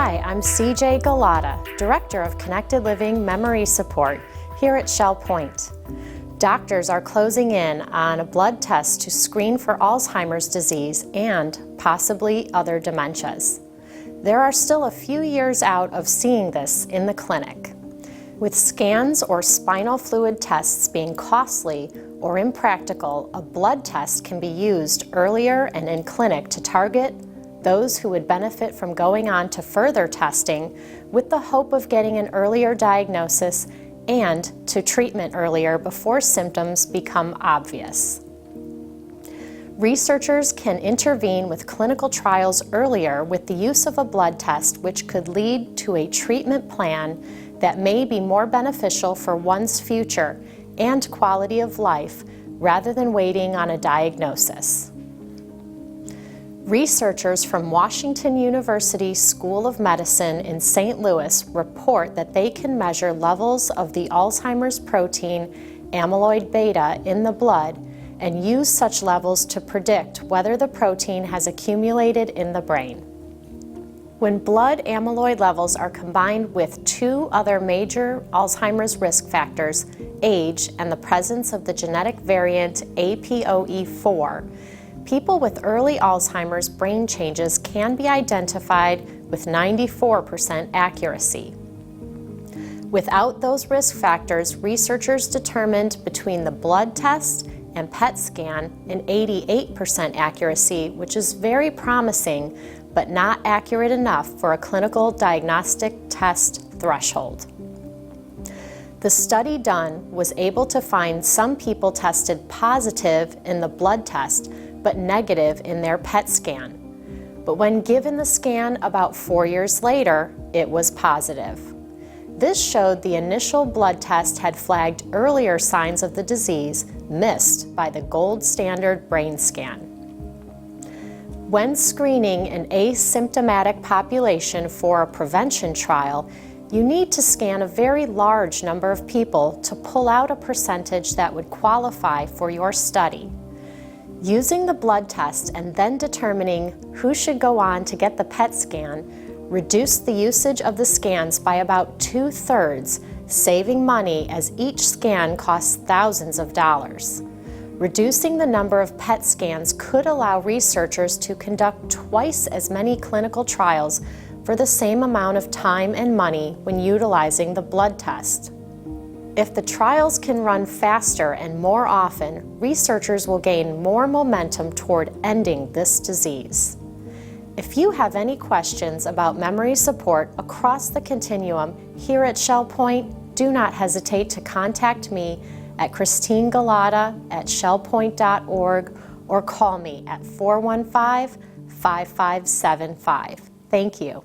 Hi, I'm CJ Galata, Director of Connected Living Memory Support here at Shell Point. Doctors are closing in on a blood test to screen for Alzheimer's disease and possibly other dementias. There are still a few years out of seeing this in the clinic. With scans or spinal fluid tests being costly or impractical, a blood test can be used earlier and in clinic to target those who would benefit from going on to further testing with the hope of getting an earlier diagnosis and to treatment earlier before symptoms become obvious. Researchers can intervene with clinical trials earlier with the use of a blood test, which could lead to a treatment plan that may be more beneficial for one's future and quality of life rather than waiting on a diagnosis. Researchers from Washington University School of Medicine in St. Louis report that they can measure levels of the Alzheimer's protein amyloid beta in the blood and use such levels to predict whether the protein has accumulated in the brain. When blood amyloid levels are combined with two other major Alzheimer's risk factors, age and the presence of the genetic variant APOE4, people with early Alzheimer's brain changes can be identified with 94% accuracy. Without those risk factors, researchers determined between the blood test and PET scan an 88% accuracy, which is very promising, but not accurate enough for a clinical diagnostic test threshold. The study done was able to find some people tested positive in the blood test, but negative in their PET scan. But when given the scan about 4 years later, it was positive. This showed the initial blood test had flagged earlier signs of the disease missed by the gold standard brain scan. When screening an asymptomatic population for a prevention trial, you need to scan a very large number of people to pull out a percentage that would qualify for your study. Using the blood test and then determining who should go on to get the PET scan reduced the usage of the scans by about 2/3, saving money as each scan costs thousands of dollars. Reducing the number of PET scans could allow researchers to conduct twice as many clinical trials for the same amount of time and money when utilizing the blood test. If the trials can run faster and more often, researchers will gain more momentum toward ending this disease. If you have any questions about memory support across the continuum here at Shell Point, do not hesitate to contact me at christinegalata@shellpoint.org or call me at 415-5575. Thank you.